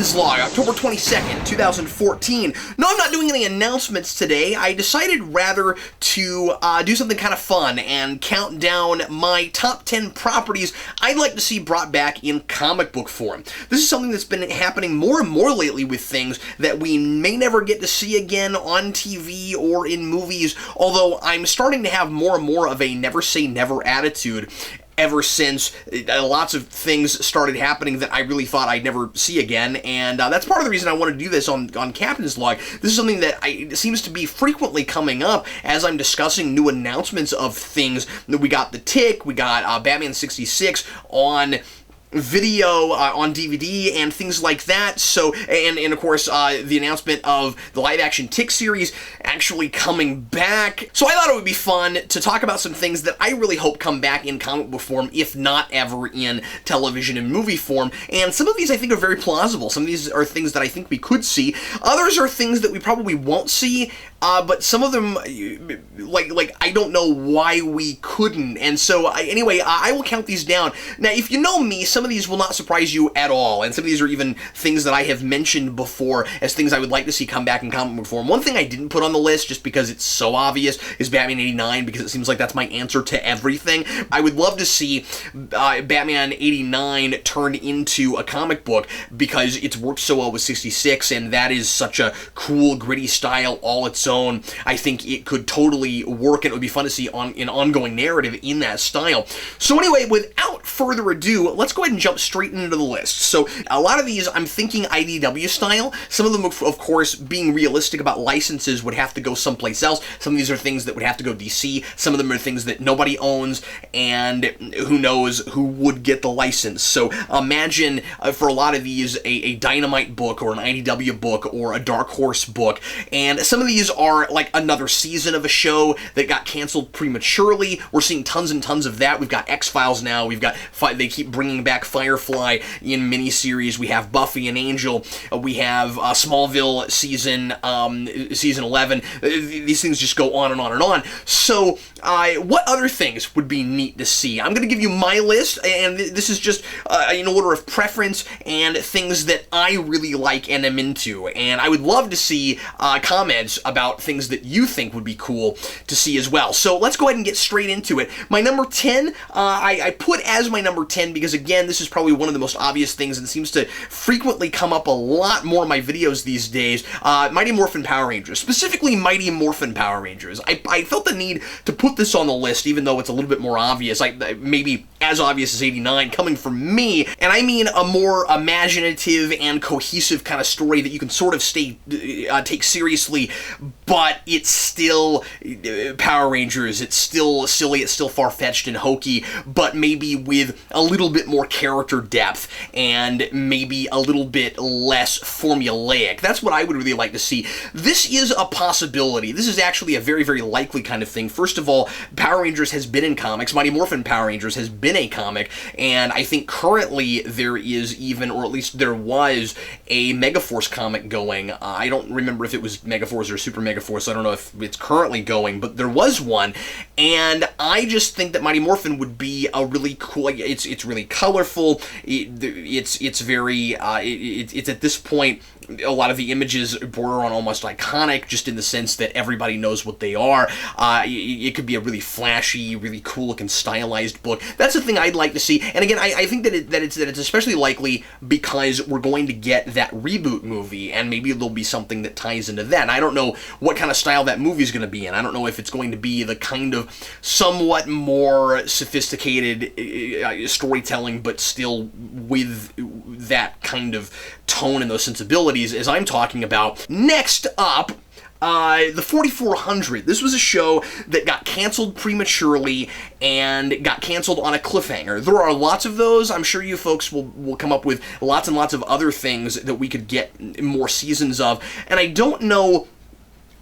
Captain's Log, October 22nd, 2014. No, I'm not doing any announcements today. I decided rather to do something kind of fun and count down my top 10 properties I'd like to see brought back in comic book form. This is something that's been happening more and more lately with things that we may never get to see again on TV or in movies, although I'm starting to have more and more of a never say never attitude ever since lots of things started happening that I really thought I'd never see again, and that's part of the reason I want to do this on Captain's Log. This is something that seems to be frequently coming up as I'm discussing new announcements of things. We got The Tick, we got Batman 66 on video, on DVD, and things like that. So, and of course, the announcement of the live-action Tick series actually coming back. So I thought it would be fun to talk about some things that I really hope come back in comic book form, if not ever in television and movie form. And some of these I think are very plausible. Some of these are things that I think we could see. Others are things that we probably won't see, but some of them, like I don't know why we couldn't. And so, anyway, I will count these down. Now, if you know me, some of these will not surprise you at all, and some of these are even things that I have mentioned before as things I would like to see come back in comic book form. One thing I didn't put on the list, just because it's so obvious, is Batman 89, because it seems like that's my answer to everything. I would love to see Batman 89 turned into a comic book, because it's worked so well with 66, and that is such a cool, gritty style all its own. I think it could totally work, and it would be fun to see an ongoing narrative in that style. So anyway, without further ado, let's go ahead and jump straight into the list. So a lot of these I'm thinking IDW style. Some of them, of course, being realistic about licenses, would have to go someplace else. Some of these are things that would have to go DC. Some of them are things that nobody owns, and who knows who would get the license. So imagine for a lot of these a Dynamite book or an IDW book or a Dark Horse book, and some of these are like another season of a show that got canceled prematurely. We're seeing tons and tons of that. We've got X-Files now. We've got they keep bringing back Firefly in miniseries. We have Buffy and Angel. We have Smallville season 11. These things just go on and on and on. So what other things would be neat to see? I'm going to give you my list, and this is just in order of preference and things that I really like and am into. And I would love to see comments about things that you think would be cool to see as well. So let's go ahead and get straight into it. My number 10, I put as my number 10 because, again, this is probably one of the most obvious things and seems to frequently come up a lot more in my videos these days. Mighty Morphin Power Rangers, specifically Mighty Morphin Power Rangers. I felt the need to put this on the list, even though it's a little bit more obvious, maybe as obvious as 89, coming from me, and I mean a more imaginative and cohesive kind of story that you can sort of take seriously, but it's still Power Rangers, it's still silly, it's still far-fetched and hokey, but maybe with a little bit more character depth and maybe a little bit less formulaic. That's what I would really like to see. This is a possibility. This is actually a very, very likely kind of thing. First of all, Power Rangers has been in comics. Mighty Morphin Power Rangers has been a comic, and I think currently there is even, or at least there was, a Megaforce comic going. I don't remember if it was Megaforce or Super Megaforce. I don't know if it's currently going, but there was one, and I just think that Mighty Morphin would be a really cool. It's really colorful. It's very. It's at this point, a lot of the images border on almost iconic, just in the sense that everybody knows what they are. It could be a really flashy, really cool looking stylized book. That's the thing I'd like to see. And again, I think that it's especially likely because we're going to get that reboot movie, and maybe there'll be something that ties into that. And I don't know what kind of style that movie's going to be in. I don't know if it's going to be the kind of somewhat more sophisticated storytelling, but still with that kind of tone and those sensibilities as I'm talking about. Next up, the 4400. This was a show that got canceled prematurely and got canceled on a cliffhanger. There are lots of those. I'm sure you folks will come up with lots and lots of other things that we could get more seasons of. And I don't know,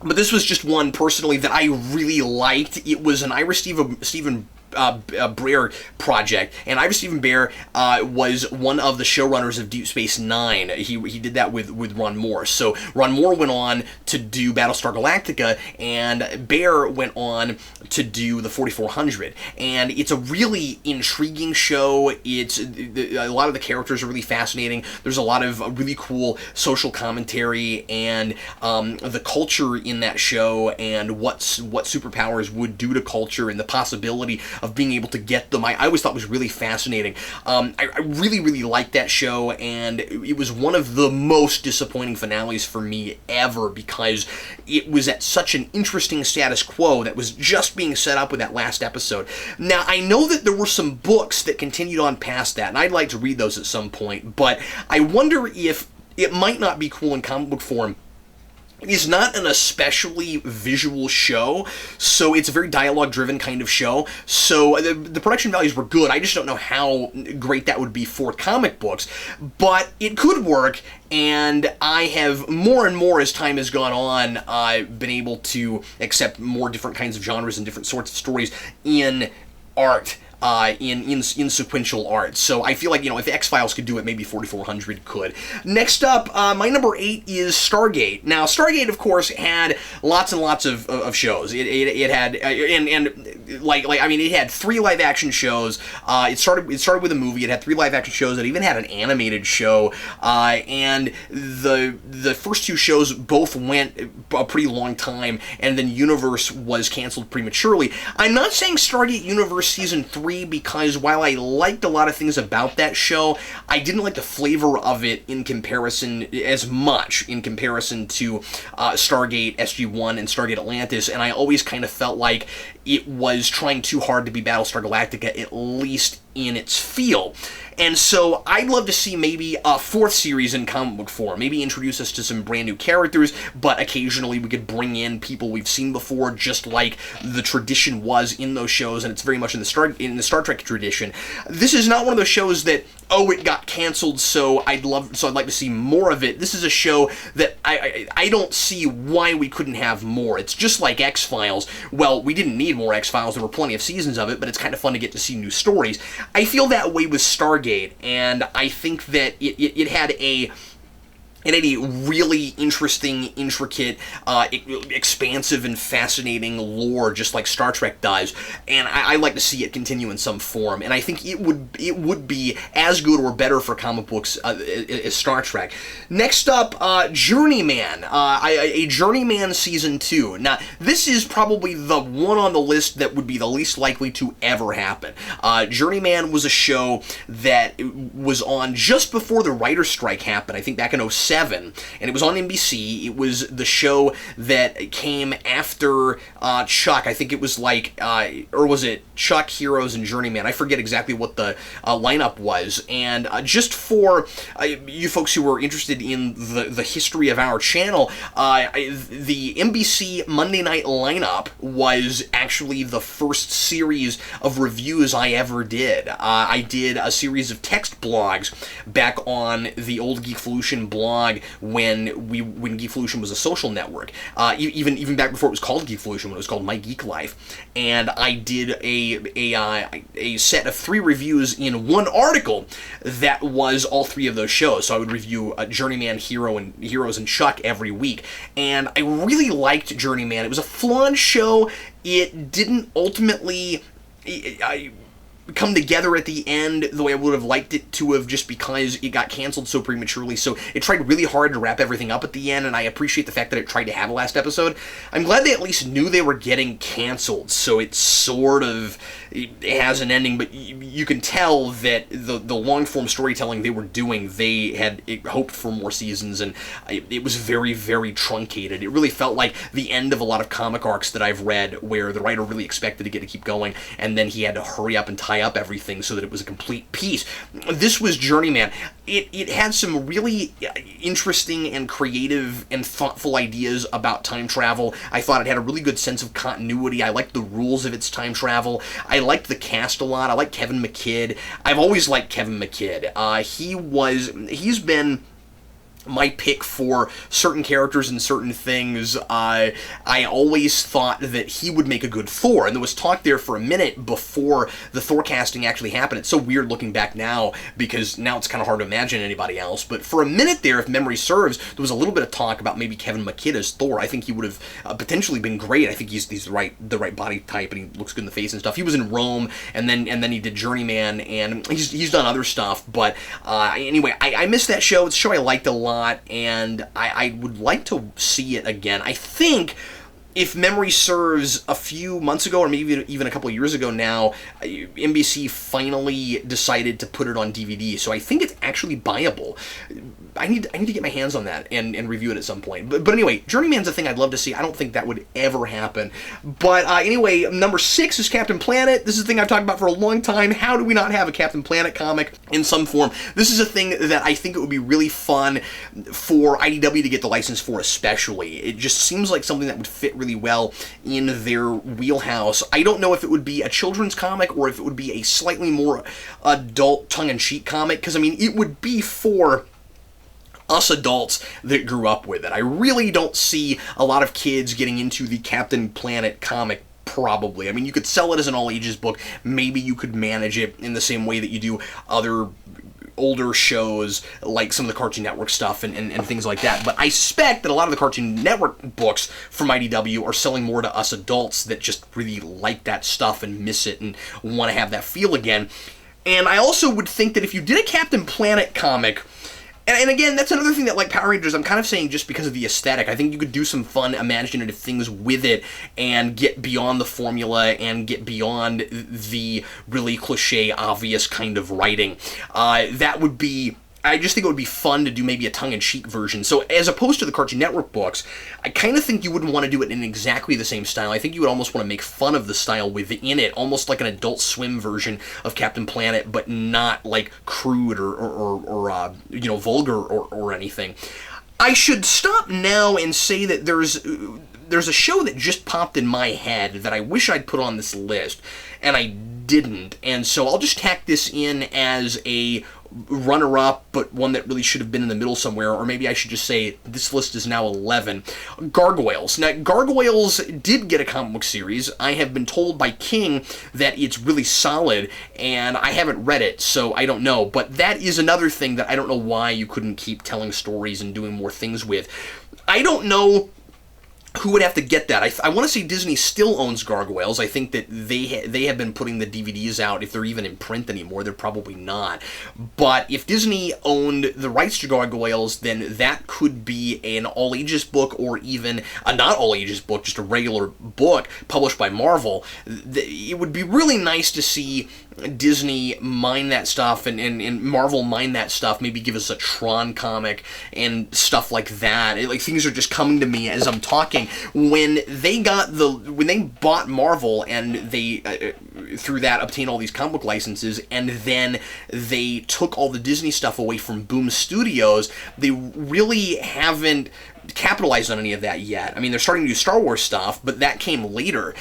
but this was just one personally that I really liked. It was an Ira Steven Brer project, and Ivor Stephen Bear was one of the showrunners of Deep Space Nine. He did that with Ron Moore. So Ron Moore went on to do Battlestar Galactica, and Bear went on to do the 4400. And it's a really intriguing show. It's a lot of the characters are really fascinating. There's a lot of really cool social commentary and the culture in that show, and what superpowers would do to culture, and the possibility of being able to get them. I always thought was really fascinating. I really, really liked that show, and it was one of the most disappointing finales for me ever, because it was at such an interesting status quo that was just being set up with that last episode. Now, I know that there were some books that continued on past that, and I'd like to read those at some point, but I wonder if it might not be cool in comic book form. It's not an especially visual show, so it's a very dialogue-driven kind of show, so the production values were good. I just don't know how great that would be for comic books, but it could work, and I have more and more as time has gone on, been able to accept more different kinds of genres and different sorts of stories in art. In sequential art. So I feel like, if X-Files could do it, maybe 4400 could. Next up, my number 8 is Stargate. Now, Stargate, of course, had lots and lots of shows. It had, it had 3 live-action shows. It started with a movie. It had 3 live-action shows. It even had an animated show. And the first 2 shows both went a pretty long time, and then Universe was canceled prematurely. I'm not saying Stargate Universe Season 3 because while I liked a lot of things about that show, I didn't like the flavor of it in comparison to Stargate SG-1 and Stargate Atlantis, and I always kind of felt like it was trying too hard to be Battlestar Galactica, at least in its feel. And so I'd love to see maybe a 4th series in comic book form. Maybe introduce us to some brand new characters, but occasionally we could bring in people we've seen before, just like the tradition was in those shows, and it's very much in the Star Trek tradition. This is not one of those shows that, it got canceled, so I'd like to see more of it. This is a show that I don't see why we couldn't have more. It's just like X-Files. Well, we didn't need more X-Files. There were plenty of seasons of it, but it's kind of fun to get to see new stories. I feel that way with Stargate, and I think that it had a really interesting, intricate, expansive, and fascinating lore, just like Star Trek does, and I like to see it continue in some form, and I think it would be as good or better for comic books as Star Trek. Next up, Journeyman, a Journeyman Season 2. Now, this is probably the one on the list that would be the least likely to ever happen. Journeyman was a show that was on just before the writer's strike happened, I think back in 2007, and it was on NBC. It was the show that came after Chuck. I think it was or was it Chuck, Heroes, and Journeyman? I forget exactly what the lineup was. And just for you folks who are interested in the history of our channel, the NBC Monday night lineup was actually the first series of reviews I ever did. I did a series of text blogs back on the old Geekvolution blog when Geekvolution was a social network, even back before it was called Geekvolution, when it was called My Geek Life, and I did a set of 3 reviews in one article that was all 3 of those shows. So I would review Journeyman, Heroes, and Chuck every week, and I really liked Journeyman. It was a flawed show. It didn't ultimately come together at the end the way I would have liked it to have, just because it got canceled so prematurely. So it tried really hard to wrap everything up at the end, and I appreciate the fact that it tried to have a last episode. I'm glad they at least knew they were getting canceled, so it sort of has an ending, but you can tell that the long-form storytelling they were doing, they had hoped for more seasons, and it was very, very truncated. It really felt like the end of a lot of comic arcs that I've read, where the writer really expected to keep going, and then he had to hurry up and tie up everything so that it was a complete piece. This was Journeyman. It had some really interesting and creative and thoughtful ideas about time travel. I thought it had a really good sense of continuity. I liked the rules of its time travel. I liked the cast a lot. I liked Kevin McKidd. I've always liked Kevin McKidd. He's been my pick for certain characters and certain things. I always thought that he would make a good Thor, and there was talk there for a minute before the Thor casting actually happened. It's so weird looking back now, because now it's kind of hard to imagine anybody else, but for a minute there, if memory serves, there was a little bit of talk about maybe Kevin McKidd as Thor. I think he would have potentially been great. I think he's the right body type, and he looks good in the face and stuff. He was in Rome, and then he did Journeyman, and he's done other stuff, but anyway, I missed that show. It's a show I liked a lot, and I would like to see it again. I think, if memory serves, a few months ago, or maybe even a couple of years ago now, NBC finally decided to put it on DVD, so I think it's actually buyable. I need to get my hands on that and review it at some point. But anyway, Journeyman's a thing I'd love to see. I don't think that would ever happen. But anyway, number 6 is Captain Planet. This is a thing I've talked about for a long time. How do we not have a Captain Planet comic in some form? This is a thing that I think it would be really fun for IDW to get the license for, especially. It just seems like something that would fit really well in their wheelhouse. I don't know if it would be a children's comic or if it would be a slightly more adult, tongue-in-cheek comic, because, I mean, it would be for us adults that grew up with it. I really don't see a lot of kids getting into the Captain Planet comic, probably. I mean, you could sell it as an all-ages book. Maybe you could manage it in the same way that you do other older shows, like some of the Cartoon Network stuff and things like that. But I suspect that a lot of the Cartoon Network books from IDW are selling more to us adults that just really like that stuff and miss it and want to have that feel again. And I also would think that if you did a Captain Planet comic, and again, that's another thing that, like Power Rangers, I'm kind of saying just because of the aesthetic. I think you could do some fun, imaginative things with it and get beyond the formula and get beyond the really cliche, obvious kind of writing. That would be... I just think it would be fun to do maybe a tongue-in-cheek version. So as opposed to the Cartoon Network books, I kind of think you wouldn't want to do it in exactly the same style. I think you would almost want to make fun of the style within it, almost like an Adult Swim version of Captain Planet, but not like crude or vulgar or anything. I should stop now and say that there's a show that just popped in my head that I wish I'd put on this list, and I didn't. And so I'll just tack this in as a runner-up, but one that really should have been in the middle somewhere, or maybe I should just say this list is now 11. Gargoyles. Now, Gargoyles did get a comic book series. I have been told by King that it's really solid, and I haven't read it, so I don't know. But that is another thing that I don't know why you couldn't keep telling stories and doing more things with. I don't know who would have to get that. I want to say Disney still owns Gargoyles. I think that they have been putting the DVDs out. If they're even in print anymore, they're probably not. But if Disney owned the rights to Gargoyles, then that could be an all-ages book, or even a not all-ages book, just a regular book published by Marvel. It would be really nice to see Disney mine that stuff and Marvel mine that stuff, maybe give us a Tron comic and stuff like that. Things are just coming to me as I'm talking. When they bought Marvel and they through that obtained all these comic book licenses, and then they took all the Disney stuff away from Boom Studios, they really haven't capitalized on any of that yet. I mean, they're starting to do Star Wars stuff, but that came later.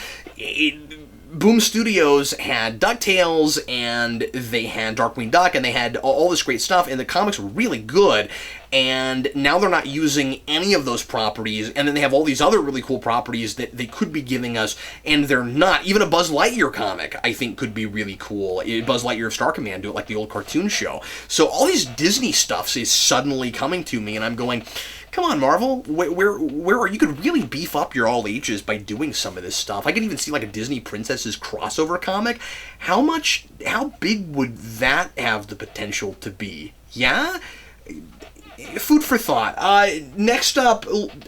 Boom Studios had DuckTales, and they had Darkwing Duck, and they had all this great stuff, and the comics were really good, and now they're not using any of those properties, and then they have all these other really cool properties that they could be giving us, and they're not. Even a Buzz Lightyear comic, I think, could be really cool. Buzz Lightyear of Star Command, do it like the old cartoon show. So all these Disney stuff is suddenly coming to me, and I'm going, come on, Marvel, where are you? Could really beef up your all ages by doing some of this stuff. I could even see like a Disney Princesses crossover comic. How big would that have the potential to be? Yeah? Food for thought. Next up,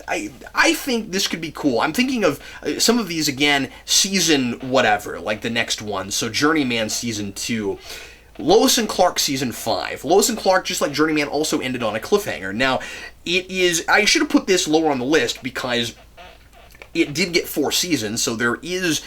I think this could be cool. I'm thinking of some of these, again, season whatever, like the next one. So Journeyman season 2. Lois and Clark season 5. Lois and Clark, just like Journeyman, also ended on a cliffhanger. Now, I should have put this lower on the list because it did get 4 seasons, so there is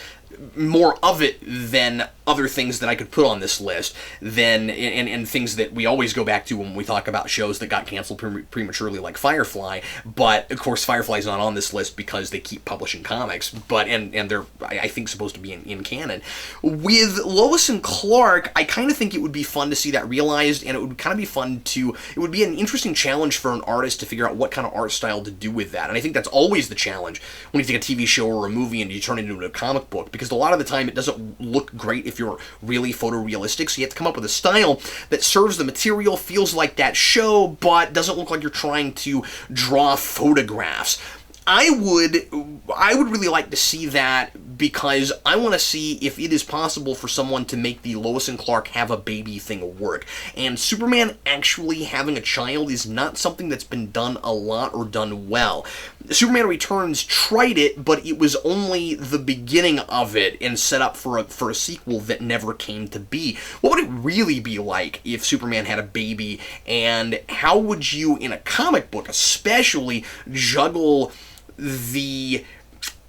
more of it than other things that I could put on this list, and things that we always go back to when we talk about shows that got canceled prematurely, like Firefly. But of course, Firefly's not on this list because they keep publishing comics, but and they're, I think, supposed to be in canon. With Lois and Clark, I kind of think it would be fun to see that realized, and it would kind of be fun to, it would be an interesting challenge for an artist to figure out what kind of art style to do with that. And I think that's always the challenge when you take a TV show or a movie and you turn it into a comic book, because a lot of the time it doesn't look great if you're really photorealistic, so you have to come up with a style that serves the material, feels like that show, but doesn't look like you're trying to draw photographs. I would really like to see that, because I want to see if it is possible for someone to make the Lois and Clark have a baby thing work. And Superman actually having a child is not something that's been done a lot or done well. Superman Returns tried it, but it was only the beginning of it and set up for a sequel that never came to be. What would it really be like if Superman had a baby, and how would you, in a comic book especially, juggle the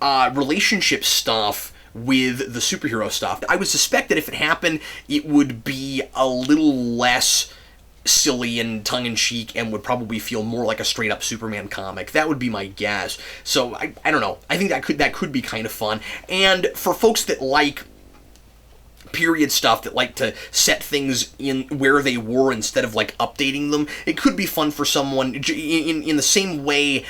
relationship stuff with the superhero stuff? I would suspect that if it happened, it would be a little less silly and tongue-in-cheek and would probably feel more like a straight-up Superman comic. That would be my guess. So, I don't know. I think that could be kind of fun. And for folks that like period stuff, that like to set things in where they were instead of like updating them, it could be fun for someone in the same way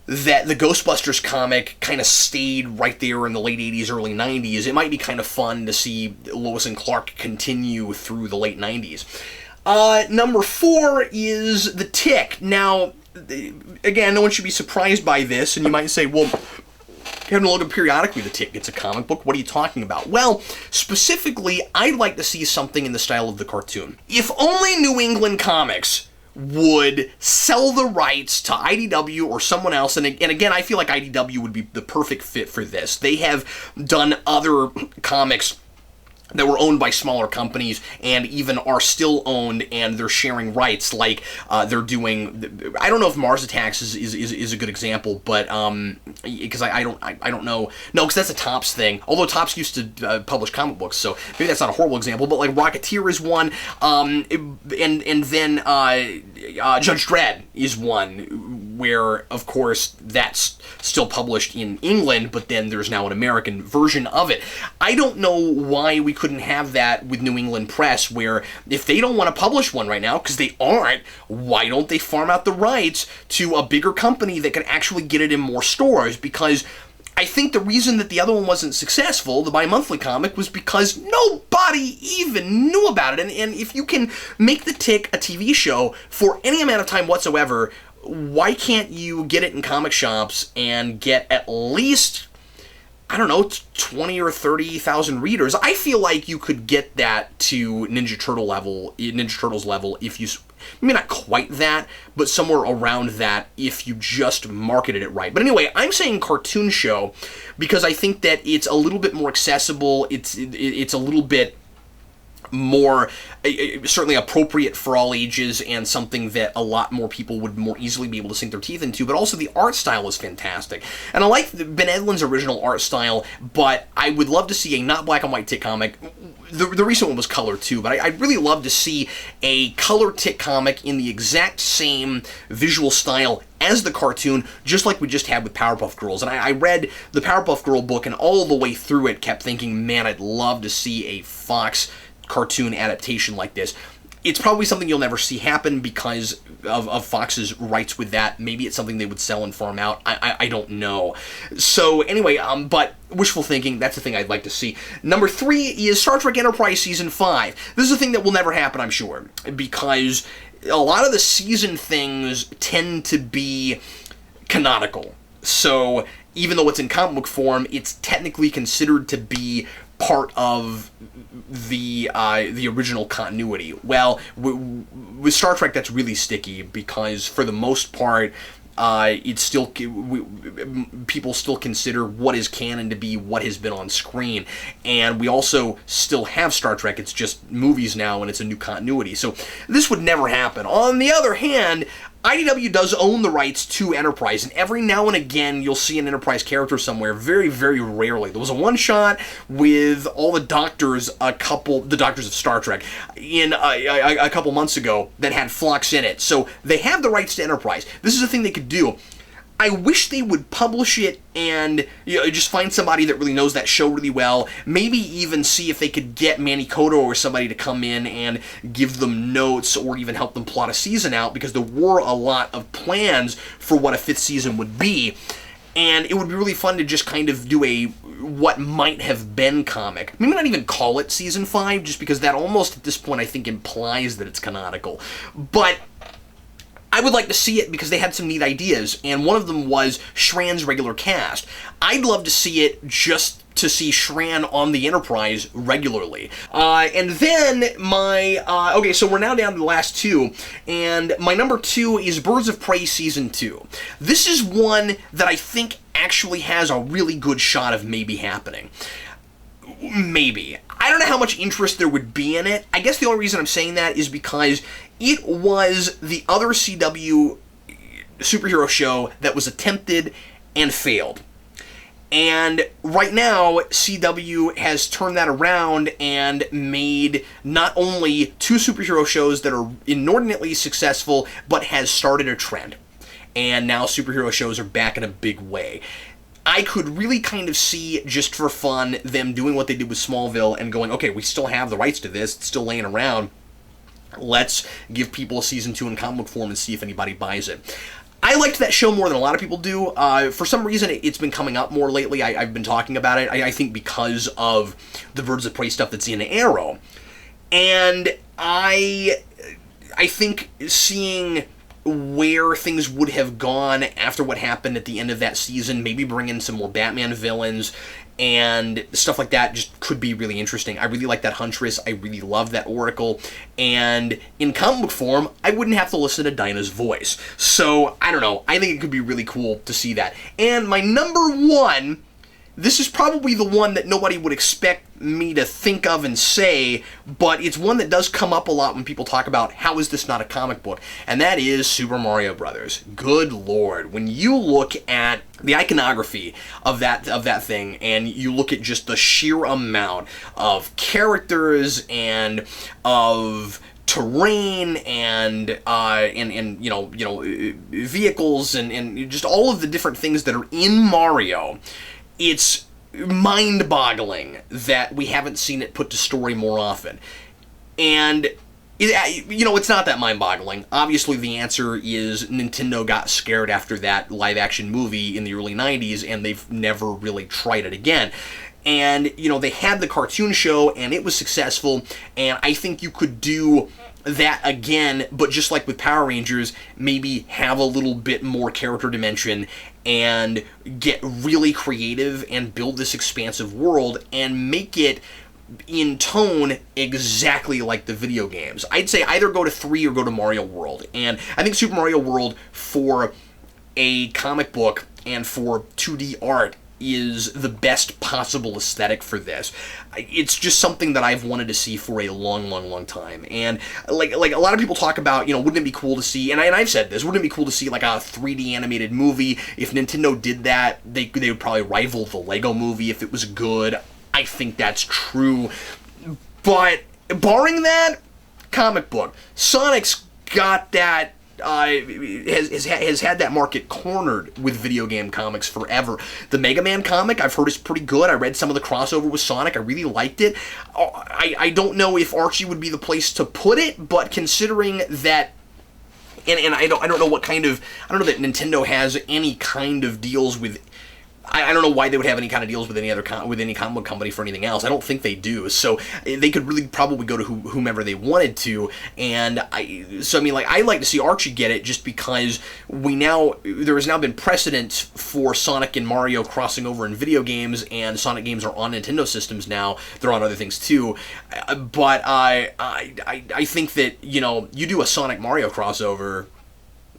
that the Ghostbusters comic kind of stayed right there in the late 80s, early 90s. It might be kind of fun to see Lois and Clark continue through the late 90s. Number 4 is The Tick. Now, again, no one should be surprised by this, and you might say, well, Captain Logan periodically The Tick gets a comic book. What are you talking about? Well, specifically, I'd like to see something in the style of the cartoon. If only New England Comics would sell the rights to IDW or someone else, and again, I feel like IDW would be the perfect fit for this. They have done other comics that were owned by smaller companies and even are still owned, and they're sharing rights, like they're doing, I don't know if Mars Attacks is a good example, but because I don't know, no, because that's a Topps thing, although Topps used to publish comic books, so maybe that's not a horrible example, but like Rocketeer is one, and then Judge Dredd is one, where of course that's still published in England, but then there's now an American version of it. I don't know why we couldn't have that with New England Press, where if they don't want to publish one right now, because they aren't, why don't they farm out the rights to a bigger company that can actually get it in more stores? Because I think the reason that the other one wasn't successful, the bi-monthly comic, was because nobody even knew about it. And if you can make The Tick a TV show for any amount of time whatsoever, why can't you get it in comic shops and get at least, I don't know, 20 or 30,000 readers? I feel like you could get that to Ninja Turtles level if you, maybe not quite that, but somewhere around that if you just marketed it right. But anyway, I'm saying cartoon show because I think that it's a little bit more accessible. It's a little bit more certainly appropriate for all ages, and something that a lot more people would more easily be able to sink their teeth into. But also the art style is fantastic, and I like Ben Edlund's original art style, but I would love to see a not black and white Tick comic. The recent one was color too, but I'd really love to see a color Tick comic in the exact same visual style as the cartoon, just like we just had with Powerpuff Girls. And I read the Powerpuff Girl book, and all the way through it kept thinking, man, I'd love to see a Fox cartoon adaptation like this. It's probably something you'll never see happen because of Fox's rights with that. Maybe it's something they would sell and farm out. I don't know. So anyway, but wishful thinking, that's the thing I'd like to see. Number 3 is Star Trek Enterprise Season 5. This is a thing that will never happen, I'm sure, because a lot of the season things tend to be canonical. So even though it's in comic book form, it's technically considered to be part of the original continuity. Well, with Star Trek, that's really sticky because for the most part, it's still people still consider what is canon to be what has been on screen, and we also still have Star Trek. It's just movies now, and it's a new continuity. So this would never happen. On the other hand, IDW does own the rights to Enterprise, and every now and again you'll see an Enterprise character somewhere. Very, very rarely. There was a one-shot with all the doctors of Star Trek, in a couple months ago that had Phlox in it. So they have the rights to Enterprise. This is a thing they could do. I wish they would publish it and just find somebody that really knows that show really well. Maybe even see if they could get Manny Koto or somebody to come in and give them notes or even help them plot a season out, because there were a lot of plans for what a 5th season would be. And it would be really fun to just kind of do a what might have been comic. Maybe not even call it season 5, just because that almost at this point I think implies that it's canonical. But I would like to see it because they had some neat ideas, and one of them was Shran's regular cast. I'd love to see it just to see Shran on the Enterprise regularly. And then okay, so we're now down to the last 2, and my number 2 is Birds of Prey Season 2. This is one that I think actually has a really good shot of maybe happening. Maybe. I don't know how much interest there would be in it. I guess the only reason I'm saying that is because it was the other CW superhero show that was attempted and failed. And right now, CW has turned that around and made not only 2 superhero shows that are inordinately successful, but has started a trend. And now superhero shows are back in a big way. I could really kind of see, just for fun, them doing what they did with Smallville and going, okay, we still have the rights to this, it's still laying around. Let's give people a season 2 in comic book form and see if anybody buys it. I liked that show more than a lot of people do. For some reason, it's been coming up more lately. I've been talking about it, I think because of the Birds of Prey stuff that's in Arrow. And I think seeing where things would have gone after what happened at the end of that season, maybe bring in some more Batman villains and stuff like that, just could be really interesting. I really like that Huntress. I really love that Oracle. And in comic book form, I wouldn't have to listen to Dinah's voice. So, I don't know. I think it could be really cool to see that. And my number 1, this is probably the one that nobody would expect me to think of and say, but it's one that does come up a lot when people talk about how is this not a comic book, and that is Super Mario Brothers. Good Lord, when you look at the iconography of that thing, and you look at just the sheer amount of characters and of terrain and vehicles and just all of the different things that are in Mario, it's mind-boggling that we haven't seen it put to story more often. And, it's not that mind-boggling. Obviously, the answer is Nintendo got scared after that live-action movie in the early 90s, and they've never really tried it again. And, they had the cartoon show, and it was successful, and I think you could do that again, but just like with Power Rangers, maybe have a little bit more character dimension and get really creative and build this expansive world and make it in tone exactly like the video games. I'd say either go to 3 or go to Mario World. And I think Super Mario World, for a comic book and for 2D art, is the best possible aesthetic for this. It's just something that I've wanted to see for a long, long, long time. And like a lot of people talk about, wouldn't it be cool to see, and I've said this, wouldn't it be cool to see like a 3D animated movie? If Nintendo did that, they would probably rival the Lego movie if it was good. I think that's true. But barring that, comic book. Sonic's got that, has had that market cornered with video game comics forever. The Mega Man comic, I've heard, is pretty good. I read some of the crossover with Sonic. I really liked it. I don't know if Archie would be the place to put it, but considering that, and I don't know what kind of, I don't know that Nintendo has any kind of deals with, I don't know why they would have any kind of deals with any other with any comic book company for anything else. I don't think they do. So they could really probably go to whomever they wanted to. And I like to see Archie get it, just because there has now been precedent for Sonic and Mario crossing over in video games, and Sonic games are on Nintendo systems now. They're on other things too. But I think that you do a Sonic Mario crossover,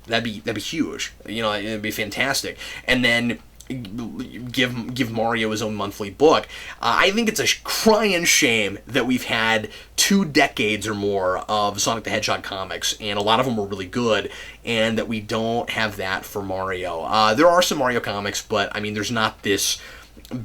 that'd be huge. It'd be fantastic. And then give Mario his own monthly book. I think it's a crying shame that we've had 2 decades or more of Sonic the Hedgehog comics, and a lot of them were really good, and that we don't have that for Mario. There are some Mario comics, but I mean, there's not this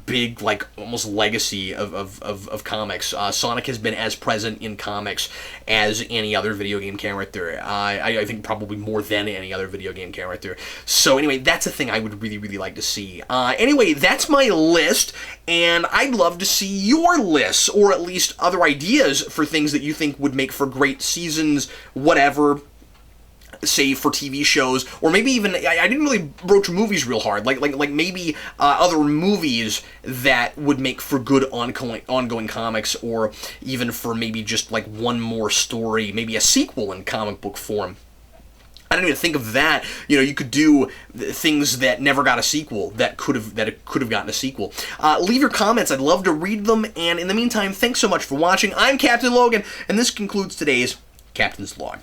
big, like, almost legacy of comics. Sonic has been as present in comics as any other video game character. I think probably more than any other video game character. So anyway, that's a thing I would really, really like to see. Anyway, that's my list, and I'd love to see your lists, or at least other ideas for things that you think would make for great seasons, whatever, say for TV shows, or maybe even, I didn't really broach movies real hard, like maybe other movies that would make for good ongoing comics, or even for maybe just like one more story, maybe a sequel in comic book form. I didn't even think of that. You know, you could do things that never got a sequel that could have gotten a sequel. Leave your comments. I'd love to read them. And in the meantime, thanks so much for watching. I'm Captain Logan, and this concludes today's Captain's Log.